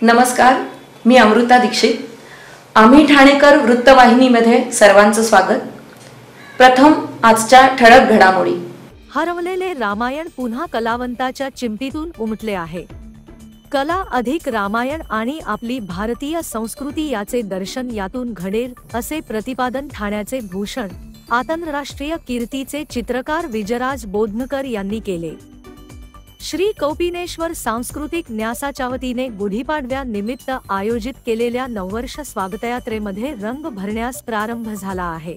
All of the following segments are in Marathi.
नमस्कार, मी अमृता दीक्षित. आम्ही ठाणेकर वृत्तवाहिनीमध्ये सर्वांचं स्वागत. प्रथम आजच्या ठळक घडामोडी. हरवलेले रामायण पुन्हा कलावंताच्या चिमटीतून उमटले आहे. कला अधिक रामायण आणि आपली भारतीय संस्कृती याचे दर्शन यातून घडेल असे प्रतिपादन ठाण्याचे भूषण आंतरराष्ट्रीय कीर्तीचे चित्रकार विजयराज बोधनकर यांनी केले. श्री कौपिनेश्वर सांस्कृतिक न्यासाच्या वतीने गुढीपाडव्या निमित्त आयोजित केलेल्या नववर्ष स्वागतयात्रेमध्ये रंग भरण्यास प्रारंभ झाला आहे.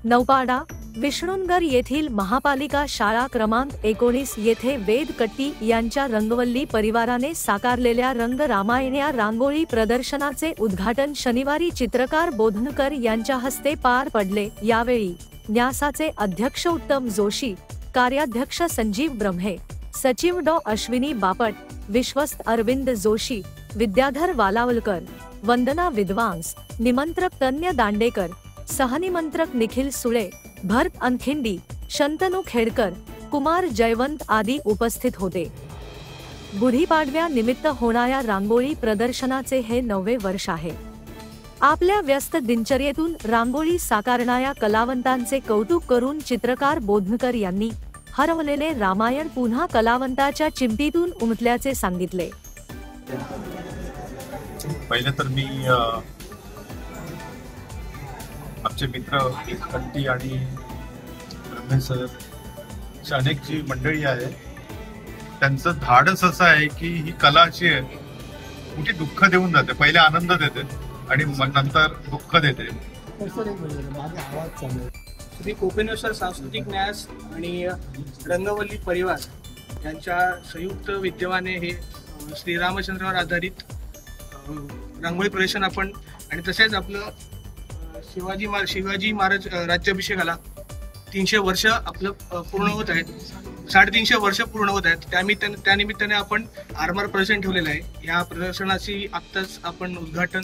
नौपाडा विष्णुनगर येथील महापालिका शाळा क्रमांक 19 येथे वेद कट्टी यांच्या रंगवल्ली परिवाराने साकारलेल्या रंग रामायण या रांगोळी प्रदर्शनाचे उद्घाटन शनिवारी चित्रकार बोधनकर यांच्या हस्ते पार पडले. यावेळी न्यासाचे अध्यक्ष उत्तम जोशी, कार्याध्यक्ष संजीव ब्रह्मे, सचिव डॉ अश्विनी बापट, विश्वस्त अरविंद जोशी, विद्याधर वालावलकर, वंदना विद्वांस, निमंत्रक तन्य दांडेकर, सहनिमंत्रक निखिल सुळे, भरत अनखिंडी, शंतनू खेडकर, कुमार जयवंत आदी उपस्थित होते. गुढीपाडव्या निमित्त होणाऱ्या रांगोळी प्रदर्शनाचे हे 9वे वर्ष आहे. आपल्या व्यस्त दिनचर्येतून रांगोळी साकारणाऱ्या कलावंतांचे कौतुक करून चित्रकार बोधनकर यांनी हरवलेले रामायण पुन्हा कलावंताच्या चिमटीतून उमटल्याचे सांगितले. पहिले तर मी आमचे मित्र कट्टी आणि सर अनेक जी मंडळी आहे त्यांचं धाडस असं आहे की ही कला अशी आहे मोठी दुःख देऊन जाते. पहिले आनंद देते आणि नंतर दुःख देते. श्री कौपिनेश्वर सांस्कृतिक न्यास आणि रंगवल्ली परिवार यांच्या संयुक्त विद्यमाने हे श्रीरामचंद्रावर आधारित रांगोळी प्रदर्शन आपण आणि तसेच आपलं शिवाजी महाराज राज्याभिषेकाला 300 वर्ष आपलं पूर्ण होत आहेत. 350 वर्ष पूर्ण होत आहेत. त्यानिमित्ताने आपण आरमार प्रदर्शन ठेवलेलं आहे. या प्रदर्शनाची आत्ताच आपण उद्घाटन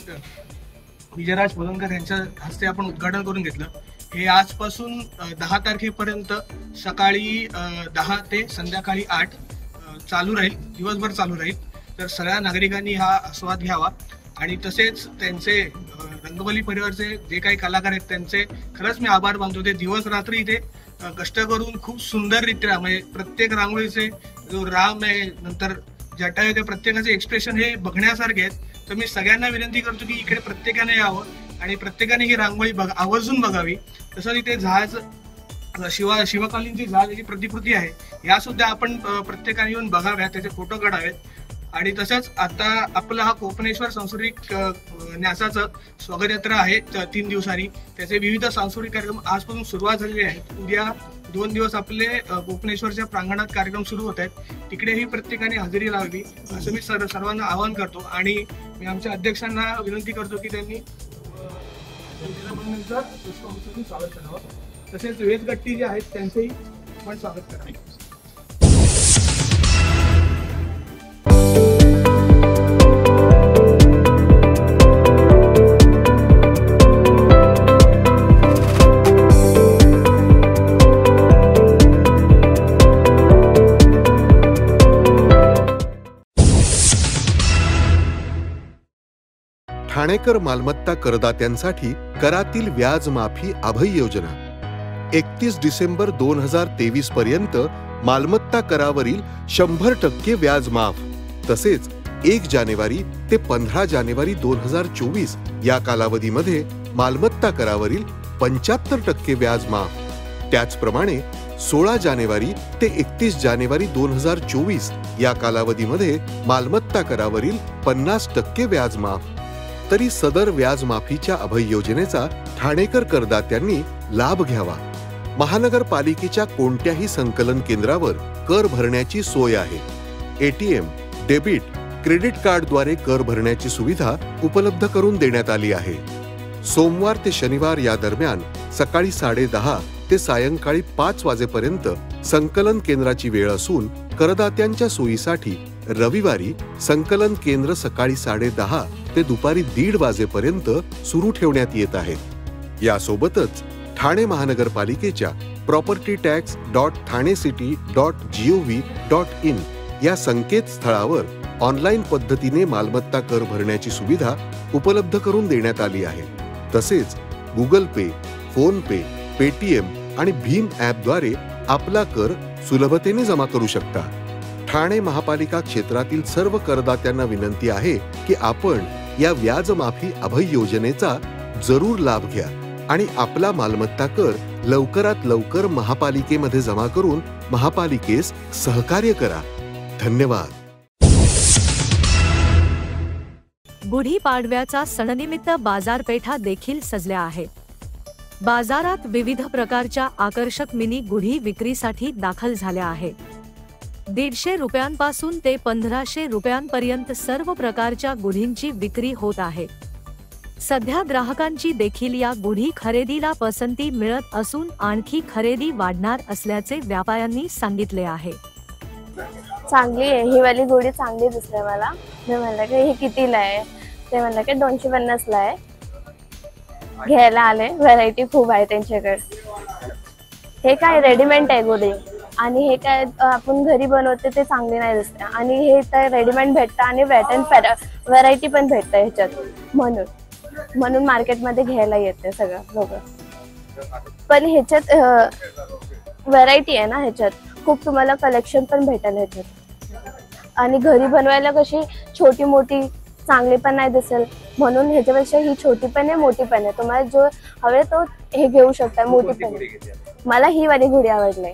विजयराज बोधनकर यांच्या हस्ते आपण उद्घाटन करून घेतलं. हे आजपासून 10 तारखेपर्यंत सकाळी 10 ते संध्याकाळी 8 चालू राहील, दिवसभर चालू राहील. तर सगळ्या नागरिकांनी हा आस्वाद घ्यावा आणि तसेच त्यांचे रंगवल्ली परिवारचे जे काही कलाकार आहेत त्यांचे खरंच मी आभार मानतो. ते दिवस रात्री इथे कष्ट करून खूप सुंदररित्या म्हणजे प्रत्येक रांगोळीचे जो राम आहे नंतर जटा आहे ते प्रत्येकाचे एक्सप्रेशन हे बघण्यासारखे आहेत. तर मी सगळ्यांना विनंती करतो की इकडे प्रत्येकाने यावं आणि प्रत्येकाने ही रांगोळी आवर्जून बघावी. तसंच इथे जहाज शिवकालीनची जहाजाची प्रतिकृती आहे या सुद्धा आपण प्रत्येकाने येऊन बघाव्या, त्याचे फोटो काढावेत. आणि तसंच आता आपला हा कौपिनेश्वर सांस्कृतिक न्यासाचं स्वागत यात्रा आहे 3 दिवसांनी. त्याचे विविध सांस्कृतिक कार्यक्रम आजपासून सुरुवात झालेले आहेत. उद्या 2 दिवस आपले कौपिनेश्वरच्या प्रांगणात कार्यक्रम सुरू होत आहेत. तिकडेही प्रत्येकाने हजेरी लावावी असं मी सर्वांना आवाहन करतो. आणि मी आमच्या अध्यक्षांना विनंती करतो की त्यांनी स्वागत करावं. तसेच वेद गट्टी जे आहेत त्यांचेही पण स्वागत करावे. ठाणेकर मालमत्ता करदात्यांसाठी करातील व्याज माफी अभय योजना 31 डिसेंबर 2023 पर्यंत मालमत्ता करावरील 100% व्याज माफ. तसेच 1 जानेवारी ते 15 जानेवारी 2024 या कालावधीमध्ये मालमत्ता करावरील 75% व्याज माफ. त्याचप्रमाणे 16 जानेवारी ते 31 जानेवारी 2024 या कालावधीमध्ये मालमत्ता करावरील 50% व्याज माफ. तरी सदर व्याज माफीच्या अभय योजनेचा ठाणेकर करदात्यांनी लाभ घ्यावा. महानगरपालिकेच्या कोणत्याही संकलन केंद्रावर कर भरण्याची सोय आहे. ATM, डेबिट, क्रेडिट कार्डद्वारे कर भरण्याची सुविधा उपलब्ध करून देण्यात आली आहे. सोमवार ते शनिवार या दरम्यान सकाळी 10:30 ते सायंकाळी 5 वाजेपर्यंत संकलन केंद्राची वेळ असून करदात्यांच्या सोयीसाठी रविवारी संकलन केंद्र सकाळी 10:30 ते दुपारी 1:30 वाजेपर्यंत सुरू ठेवण्यात येत आहेत. यासोबतच ठाणे महानगरपालिकेच्या propertytax.thanecity.gov.in या संकेतस्थळावर ऑनलाईन पद्धतीने मालमत्ता कर भरण्याची सुविधा उपलब्ध करून देण्यात आली आहे. तसेच गुगल पे, फोन पे, पेटीएम आणि भीम ॲपद्वारे आपला कर सुलभतेने जमा करू शकता. ठाणे महापालिका क्षेत्रातील सर्व करदात्यांना विनंती आहे की आपण या व्याज माफी अभय योजनेचा जरूर लाभ घ्या आणि आपला मालमत्ता कर लवकरात लवकर महापालिकेमध्ये जमा करून महापालिकेस सहकार्य करा. धन्यवाद. गुढीपाडव्याचा सणानिमित्त बाजारपेठा देखील सजल्या आहेत. बाजारात विविध प्रकारच्या आकर्षक मिनी गुढी विक्रीसाठी दाखल झाल्या आहेत. 150 रुपयांपासून ते 1500 रुपयांपर्यंत सर्व प्रकारच्या गुढींची विक्री होत आहे. सध्या ग्राहकांची देखील या गुढी खरेदीला पसंती मिळत असून आणखी खरेदी वाढणार असल्याचे व्यापाऱ्यांनी सांगितले आहे. चांगली आहे ही वाली गुढी, चांगली दिसते मला. मी म्हणलं की ही कितीला आहे, ते म्हणलं की 250 ला आहे. घ्यायला आले, व्हरायटी खूप आहे त्यांच्याकडे. हे काय रेडीमेड आहे गुढी आणि हे काय आपण घरी बनवते ते चांगली नाही दिसते. आणि हे तर रेडीमेड भेटतं आणि व्हरायटी पण भेटतं ह्याच्यात, म्हणून मार्केटमध्ये घ्यायला येते सगळं लोक. पण ह्याच्यात व्हरायटी आहे ना, ह्याच्यात खूप तुम्हाला कलेक्शन पण भेटेल ह्याच्यात. आणि घरी बनवायला कशी छोटी मोठी चांगली पण नाही दिसेल, म्हणून ह्याच्यापेक्षा ही छोटी पण आहे मोठी पण आहे. तुम्हाला जो हवे तो हे घेऊ शकता. मोठी पण मला ही वाली गुढी आवडली.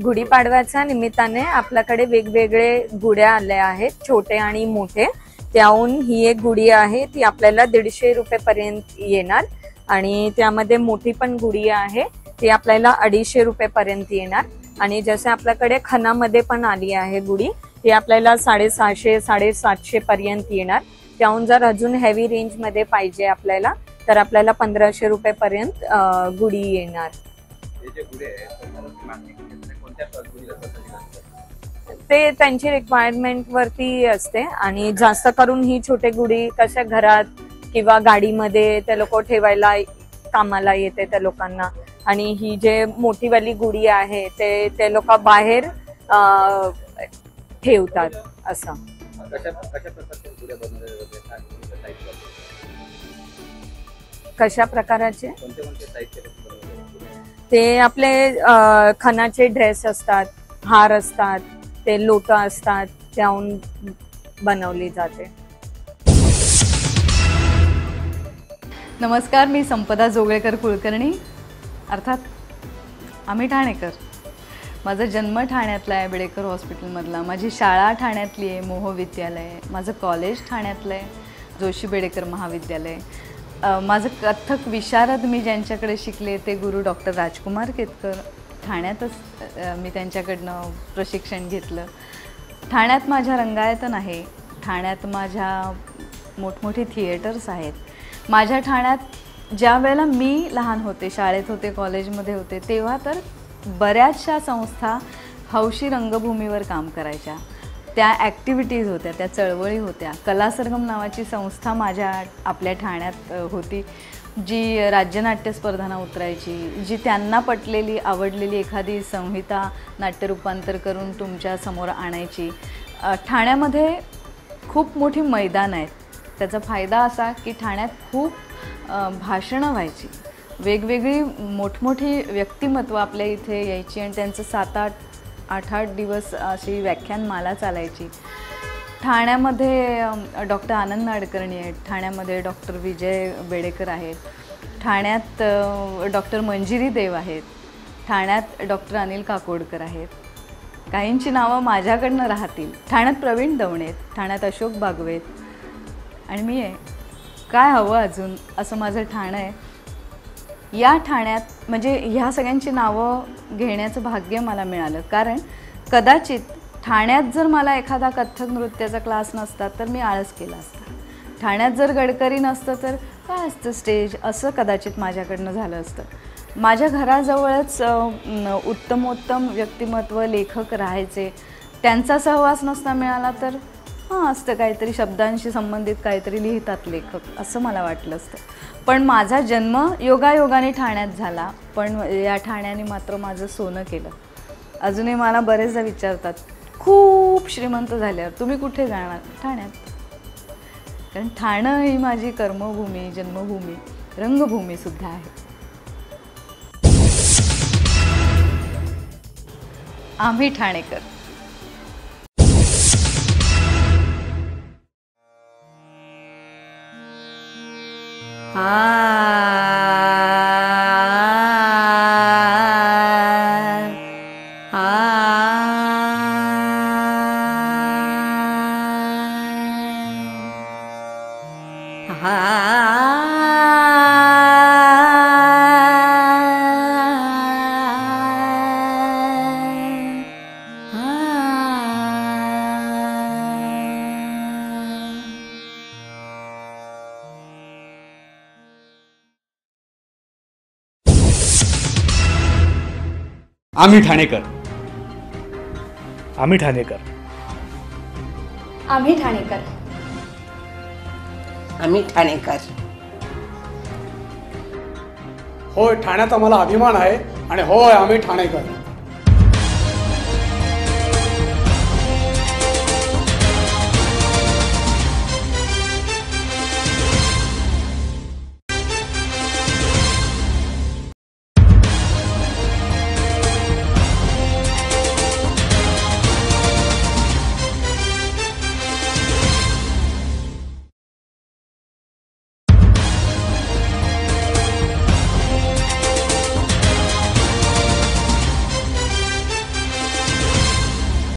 गुढीपाडव्याच्या निमित्ताने आपल्याकडे वेगवेगळे गुढ्या आल्या आहेत, छोटे आणि मोठे. त्याहून ही एक गुढी आहे ती आपल्याला 150 रुपयेपर्यंत येणार आणि त्यामध्ये मोठी पण गुढी आहे ती आपल्याला 250 रुपयेपर्यंत येणार. आणि जसे आपल्याकडे खणामध्ये पण आली आहे गुढी, ती आपल्याला 650 750 पर्यंत येणार. त्याहून जर अजून हेवी रेंज मध्ये पाहिजे आपल्याला तर आपल्याला 1500 रुपयेपर्यंत गुढी येणार. ते त्यांची रिक्वायरमेंट वरती असते आणि जास्त करून ही छोटे गुढी कशा घरात किंवा गाडीमध्ये ते लोक ठेवायला कामाला येते त्या लोकांना. आणि ही जे मोठीवाली गुढी आहे ते लोक बाहेर ठेवतात असं. कशा प्रकाराचे ते आपले खणाचे ड्रेस असतात, हार असतात, ते लोटा असतात, त्याहून बनवली जाते. नमस्कार, मी संपदा जोगळेकर कुलकर्णी, अर्थात आम्ही ठाणेकर. माझा जन्म ठाण्यातला आहे, बेडेकर हॉस्पिटलमधला. माझी शाळा ठाण्यातली आहे, मोह विद्यालय. माझं कॉलेज ठाण्यातलं आहे, जोशी बेडेकर महाविद्यालय. माझं कथ्थक विशारद मी ज्यांच्याकडे शिकले ते गुरु डॉक्टर राजकुमार केतकर. ठाण्यातच मी त्यांच्याकडनं प्रशिक्षण घेतलं. ठाण्यात माझ्या रंगायतन आहे, ठाण्यात माझ्या मोठमोठी थिएटर्स आहेत. माझ्या ठाण्यात ज्या वेळेला मी लहान होते, शाळेत होते, कॉलेजमध्ये होते, तेव्हा तर बऱ्याचशा संस्था हौशी रंगभूमीवर काम करायच्या. त्या ॲक्टिव्हिटीज होत्या, त्या चळवळी होत्या. कलासरगम नावाची संस्था आपल्या ठाण्यात होती, जी राज्यनाट्य स्पर्धांना उतरायची, जी त्यांना पटलेली आवडलेली एखादी संहिता नाट्यरूपांतर करून तुमच्या समोर आणायची. ठाण्यामध्ये खूप मोठी मैदान आहेत. त्याचा फायदा असा की ठाण्यात खूप भाषणं व्हायची, वेगवेगळी मोठमोठी व्यक्तिमत्व आपल्या इथे यायची आणि त्यांचं 7-8 दिवस अशी व्याख्यानमाला चालायची. ठाण्यामध्ये डॉक्टर आनंद नाडकर्णी आहेत, ठाण्यामध्ये डॉक्टर विजय बेडेकर आहेत, ठाण्यात डॉक्टर मंजिरी देव आहेत, ठाण्यात डॉक्टर अनिल काकोडकर आहेत. काहींची नावं माझ्याकडनं राहतील. ठाण्यात प्रवीण दवणे आहेत, ठाण्यात अशोक बागवे आणि मी आहे. काय हवं अजून असं माझं ठाणं आहे. या ठाण्यात म्हणजे ह्या सगळ्यांची नावं घेण्याचं भाग्य मला मिळालं, कारण कदाचित ठाण्यात जर मला एखादा कथ्थक नृत्याचा क्लास नसता तर मी आळस केला असता. ठाण्यात जर गडकरी नसतं तर काय असतं स्टेज, असं कदाचित माझ्याकडनं झालं असतं. माझ्या घराजवळच उत्तमोत्तम व्यक्तिमत्व लेखक राहायचे. त्यांचा सहवास नसता मिळाला तर असतं काहीतरी शब्दांशी संबंधित काहीतरी लिहितात लेखक, असं मला वाटलं असतं. पण माझा जन्म योगायोगाने ठाण्यात झाला, पण या ठाण्याने मात्र माझं सोनं केलं. अजूनही मला बरेचदा विचारतात खूप श्रीमंत झाल्यावर तुम्ही कुठे जाणार? ठाण्यात. कारण ठाणं ही माझी कर्मभूमी, जन्मभूमी, रंगभूमी सुद्धा आहे. आम्ही ठाणेकर. आम्ही ठाणेकर. आम्ही ठाणेकर. आम्ही ठाणेकर. आम्ही ठाणेकर. होय, ठाण्यात आम्हाला अभिमान आहे आणि होय आम्ही ठाणेकर.